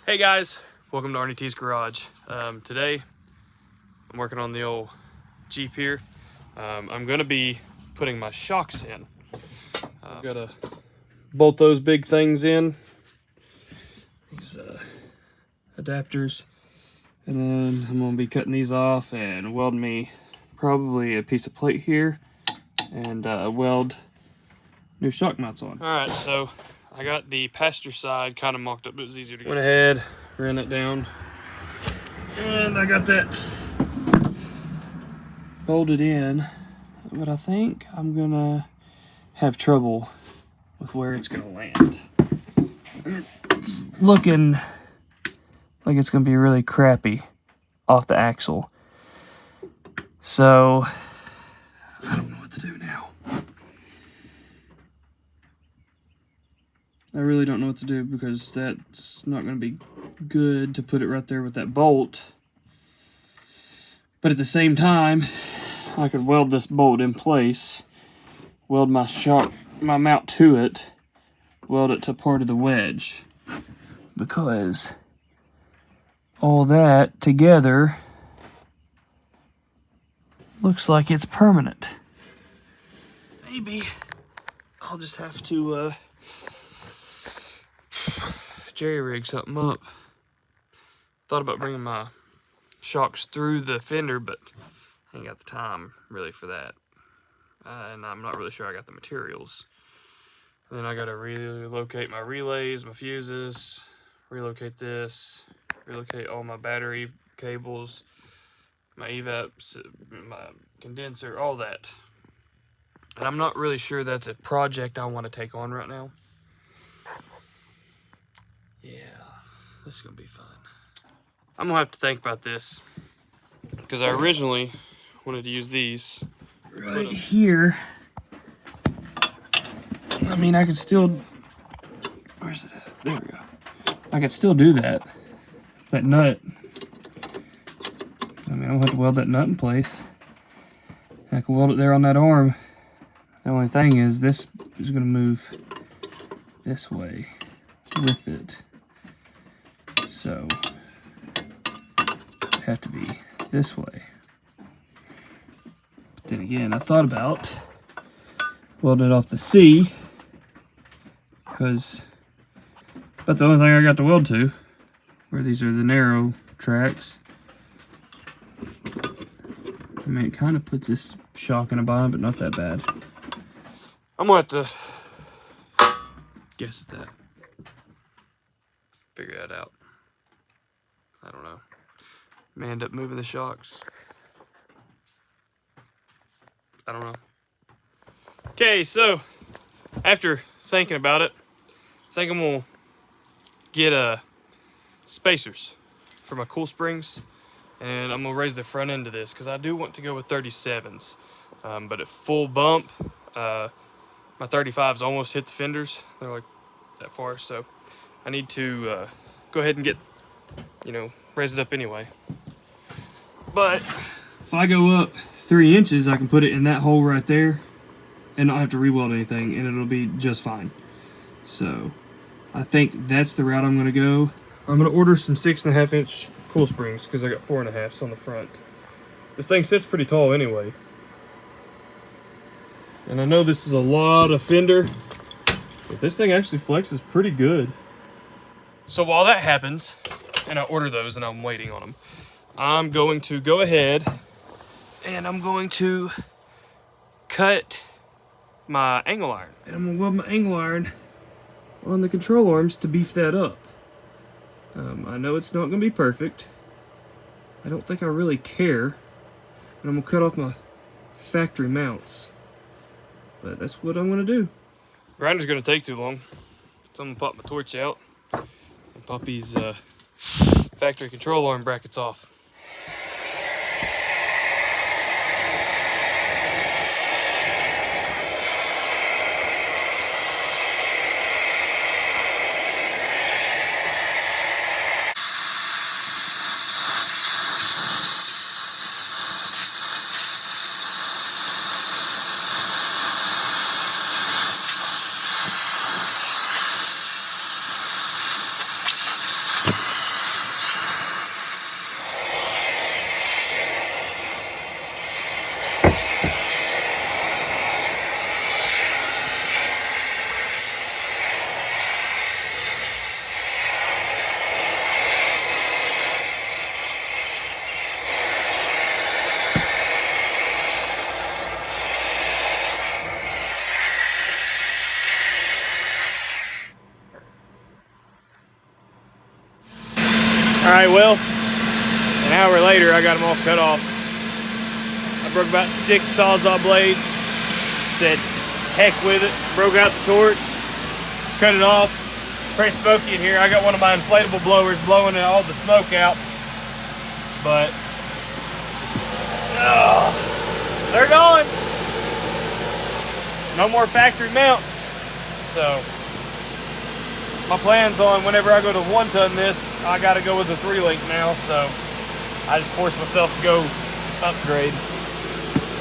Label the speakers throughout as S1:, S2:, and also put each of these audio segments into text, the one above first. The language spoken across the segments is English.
S1: Hey guys, welcome to Arnie T's Garage. Today I'm working on the old Jeep here. I'm gonna be putting my shocks in. I've gotta bolt those big things in, these adapters, and then I'm gonna be cutting these off and welding me probably a piece of plate here and weld new shock mounts on. All right, so I got the passenger side kind of mocked up. It was easier to get. Went ahead, ran it down, and I got that bolted in, but I think I'm gonna have trouble with where it's gonna land. It's looking like it's gonna be really crappy off the axle. So I don't know what to do now. I really don't know what to do because that's not going to be good to put it right there with that bolt. But at the same time, I could weld this bolt in place, weld my mount to it, weld it to part of the wedge. Because all that together looks like it's permanent. Maybe I'll just have to jerry rig something up. Thought about bringing my shocks through the fender, but I ain't got the time really for that. And I'm not really sure I got the materials. And then I gotta relocate my relays, my fuses, relocate this, relocate all my battery cables, my EVAPs, my condenser, all that. And I'm not really sure that's a project I want to take on right now. Yeah, this is gonna be fun. I'm gonna have to think about this because I originally wanted to use these right here. I mean, I could still, where's it at? There we go. I could still do that. That nut. I mean, I don't have to weld that nut in place. I can weld it there on that arm. The only thing is this is gonna move this way with it. So it'd have to be this way. But then again, I thought about welding it off the C, because that's the only thing I got to weld to, where these are the narrow tracks. I mean, it kind of puts this shock in a bind, but not that bad. I'm gonna have to guess at that. Figure that out. I don't know. May end up moving the shocks. I don't know. Okay, so after thinking about it, I think I'm gonna get spacers for my cool springs, and I'm gonna raise the front end of this because I do want to go with 37s. But at full bump, my 35s almost hit the fenders. They're like that far, so I need to go ahead and get, raise it up anyway. But if I go up 3 inches, I can put it in that hole right there and not have to re-weld anything, and it'll be just fine. So I think that's the route I'm gonna go. I'm gonna order some 6.5 inch cool springs because I got 4.5s on the front. This thing sits pretty tall anyway. And I know this is a lot of fender, but this thing actually flexes pretty good. So while that happens, and I order those and I'm waiting on them, I'm going to go ahead and I'm going to cut my angle iron. And I'm gonna weld my angle iron on the control arms to beef that up. I know it's not gonna be perfect. I don't think I really care. And I'm gonna cut off my factory mounts. But that's what I'm gonna do. Grinder's gonna take too long. So I'm gonna pop my torch out and pop these factory control arm brackets off. Alright, well, an hour later I got them all cut off. I broke about 6 Sawzall blades, said heck with it, broke out the torch, cut it off. Pretty smoky in here. I got one of my inflatable blowers blowing all the smoke out, but they're gone. No more factory mounts. So my plan's on whenever I go to 1-ton this, I gotta go with the 3-link now, so I just forced myself to go upgrade.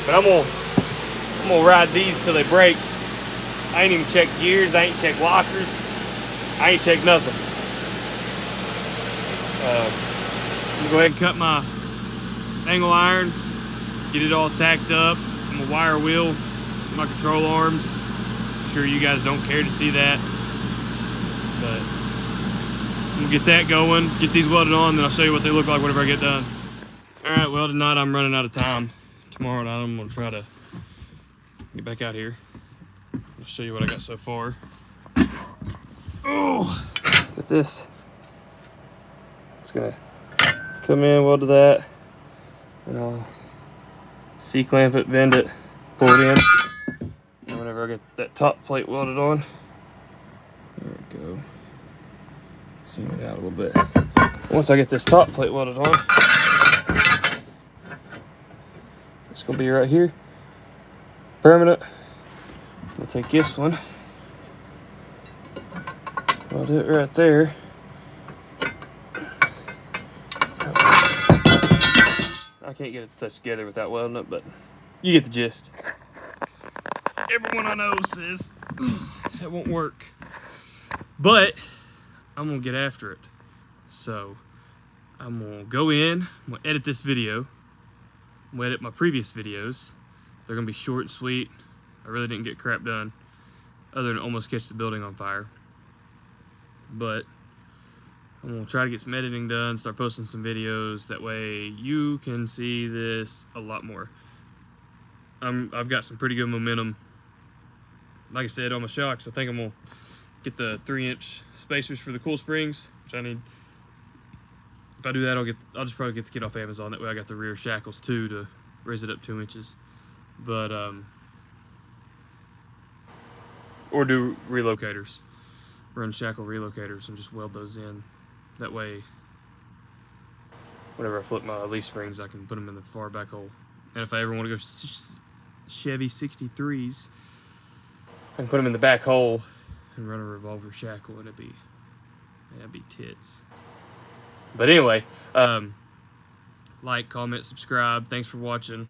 S1: But I'm gonna ride these till they break. I ain't even checked gears, I ain't checked lockers, I ain't checked nothing. I'm gonna go ahead and cut my angle iron, get it all tacked up. I'm gonna wire wheel my control arms. I'm sure you guys don't care to see that, but I'm gonna get that going, get these welded on, then I'll show you what they look like whenever I get done. All right, well, tonight I'm running out of time. Tomorrow night I'm gonna try to get back out here. I'll show you what I got so far. Oh, look at this. It's gonna come in, weld to that, and I'll C-clamp it, bend it, pull it in. And whenever I get that top plate welded on, there we go. Zoom it out a little bit. Once I get this top plate welded on, it's gonna be right here, permanent. I'll take this one, weld it right there. I can't get it to touch together without welding it, but you get the gist. Everyone I know says it won't work, but I'm gonna get after it. So I'm gonna go in, I'm gonna edit this video, I'm gonna edit my previous videos. They're gonna be short and sweet. I really didn't get crap done other than almost catch the building on fire. But I'm gonna try to get some editing done, start posting some videos. That way you can see this a lot more. I've got some pretty good momentum. Like I said, on my shocks, I think I'm gonna get the 3-inch spacers for the cool springs, which I need. If I do that, I'll just probably get the kit off Amazon. That way I got the rear shackles too to raise it up 2 inches. But or do relocators, run shackle relocators and just weld those in. That way, whenever I flip my leaf springs, I can put them in the far back hole. And if I ever want to go Chevy 63s, I can put them in the back hole and run a revolver shackle, and that'd be tits. But anyway, like, comment, subscribe. Thanks for watching.